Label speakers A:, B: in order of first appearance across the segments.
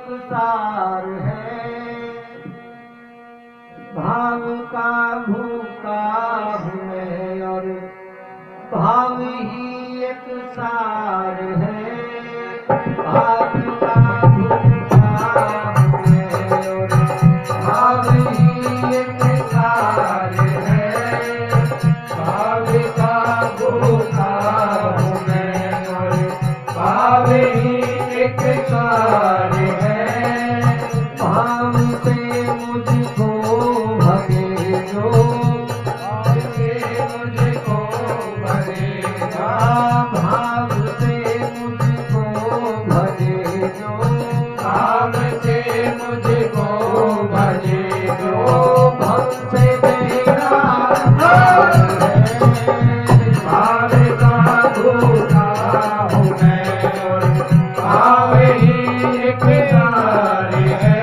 A: सार है। भाव का भूखा हूँ मैं और भाव ही एक सार है। भाव का भूखा हूँ मैं और भाव ही एक सार है। भाव का भूखा हूँ मैं और भाव ही एक सार है। भाव से मुझको भगे जो, भाव से मुझको भगेगा। भाव से मुझको भगे जो, भाव से मुझको भगे जो। भव से मेरा भाव है। भाव का भूखा हूँ मैं और भाव ही एक सार है।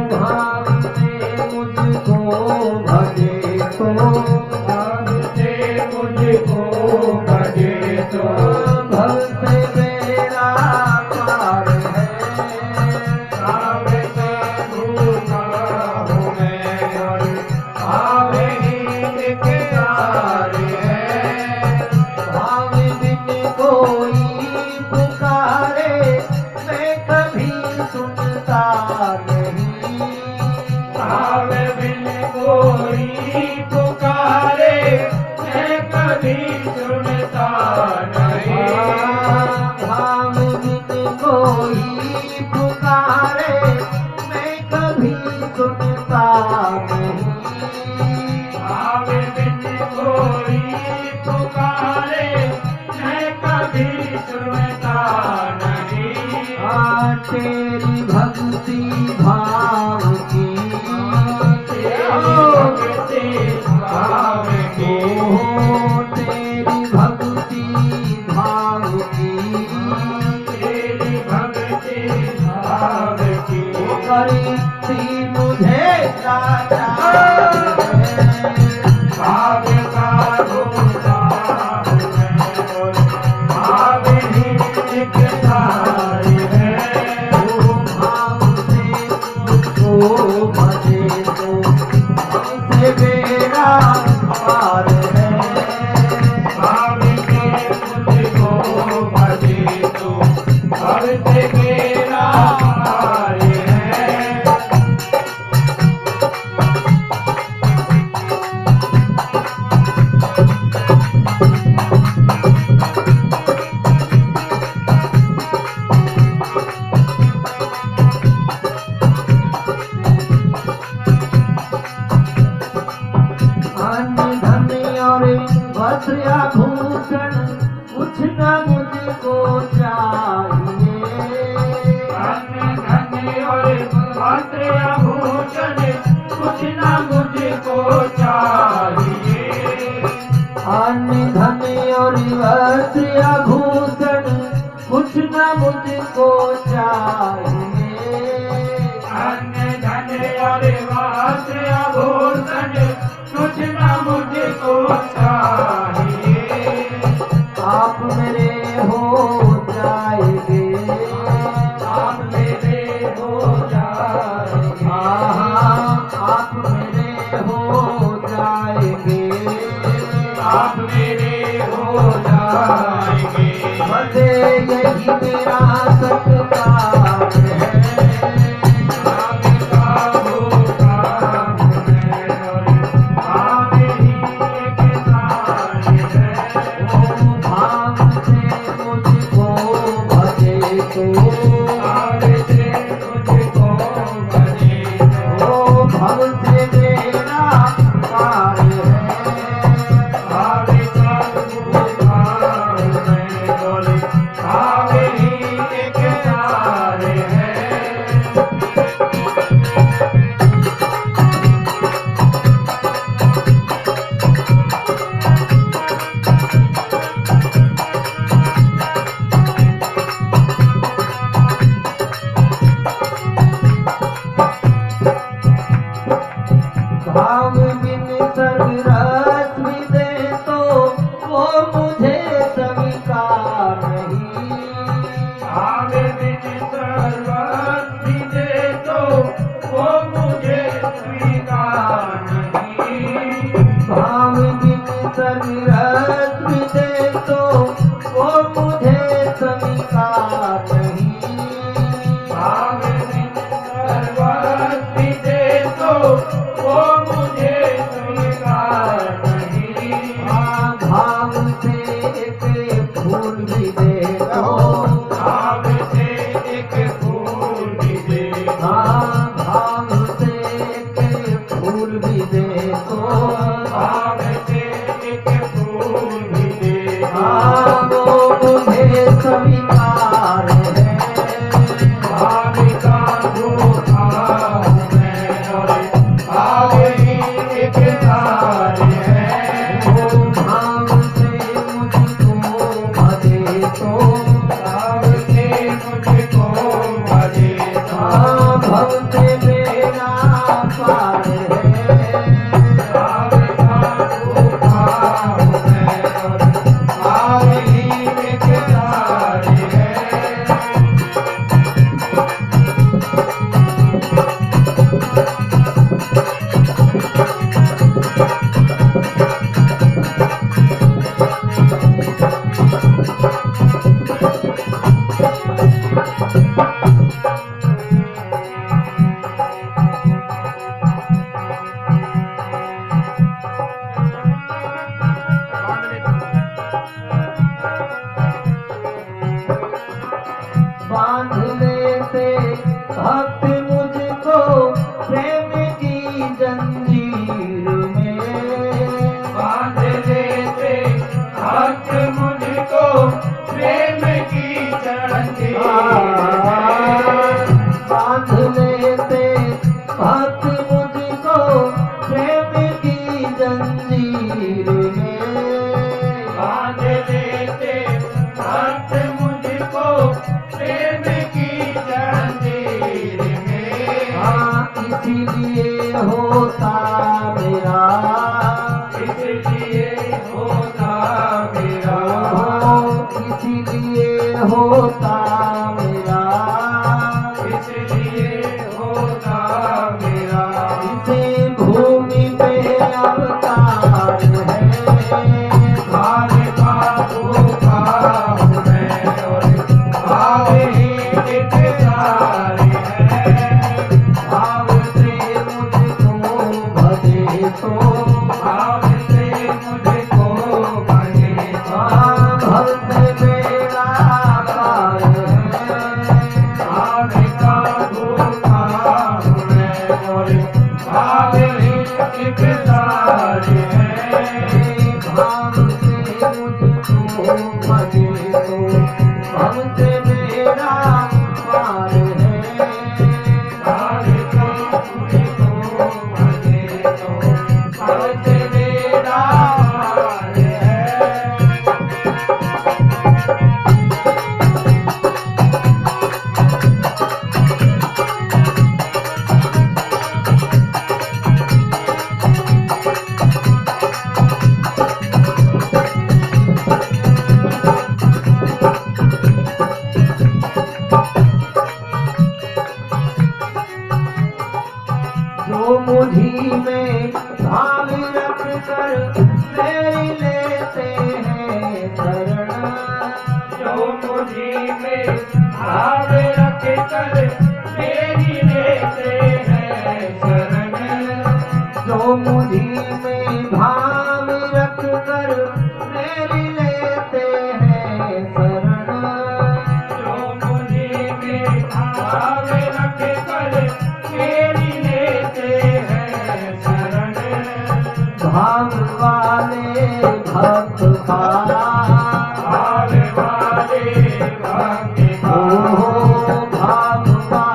A: भाव से मुझको भगे तो, भाव से मुझको भगे तो। भव से मेरा पार है। भाव का भूखा हूँ मैं और भाव ही एक सार है। भाव बिन कोई पुकारे मैं कभी सुनता नहीं। भाव बिन कोई पुकारे मैं कभी सुनता नहीं। भाव बिन कोई पुकारे मैं कभी सुनता नहीं। भाव बिन कोई पुकारे मैं कभी सुनता नहीं। तेरी भक्ति भाव की, तेरी भक्ति भाव की, तेरी भक्ति भाव की, तेरी भक्ति भाव की करती मुझे लाचार है। भाव का भूखा हूँ मैं और भाव ही एक सार है। भाव से मुझको भजे तो भव से मेरा पार है। भाव से मुझको भजे तो भव से मेरा पार है। अन्न धन और वस्त्र आभूषण कुछ न मुझको चाहिए। अन्न धन और वस्त्र आभूषण कुछ न मुझको चाहिए। अन्न धन और वस्त्र आभूषण कुछ न मुझको चाहिए। अन्न धन और वस्त्र आभूषण कुछ न मुझको चाहिए। आप मेरे हो जाएंगे, आप मेरे हो जाएंगे। आप मेरे हो जाएंगे, आप मेरे हो जाएंगे। बसे यही मेरा सत्कार है। भाव का भूखा हूँ मैं और भाव ही एक सार है। भाव से मुझको भजे तो, भाव से मुझको भजे तो भव से मेरा पार है। भाव का भूखा हूँ मैं और भाव ही एक सार भी दे दो,
B: भाव से एक फूल भी दे दो,
A: हाँ भाव से एक फूल भी दे दो,
B: भाव से एक फूल भी दे दो,
A: हाँ वो मुझे स्वीकार है,
B: भाव का धोखा हूँ मैं और भाव ही एक तार है,
A: वो भाव से मुझको भजे तो,
B: भाव से मुझको भजे तो,
A: हाँ भव से मेरा पार है,
B: भाव का धोखा हूँ मैं और भाव ही एक तार है।
A: बांध लेते भक्त मुझको प्रेम की जंजीर में,
B: बांध लेते भक्त मुझको प्रेम की जंजीर में,
A: बांध लेते भक्त मुझको प्रेम की जंजीर में,
B: बांध लेते भक्त मुझको प्रेम की जंजीर में,
A: हाँ इसीलिए होता मेरा,
B: इसलिए होता मेरा,
A: इसीलिए होता मेरा,
B: इसलिए होता मेरा,
A: इसी भूमि पे अवतार है,
B: भाव का धोखा हूँ मैं और भाव ही एक तार है,
A: भाव से मुझको भजे तो,
B: भाव से मुझको भजे तो,
A: हाँ भव से मेरा पार है,
B: भाव का धोखा हूँ मैं और भाव ही एक तार है,
A: भाव से मुझको भजे तो, भव से मेरा पार है,
B: भाव का मुझको भजे तो भाव से मेरा पार है।
A: जो मुझी में भाव रख कर मेरी लेते हैं शरण,
B: जो मुझी में भाव रख कर मेरी लेते हैं शरण,
A: जो मुझी में भाव रख कर मेरी लेते हैं शरण,
B: जो मुझी में भाव रख कर मेरी लेते हैं शरण,
A: भाव वाले भक्त का,
B: भाव वाले भक्त का,
A: ओ भाव वाले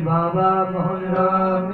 A: बाबा मोहन राम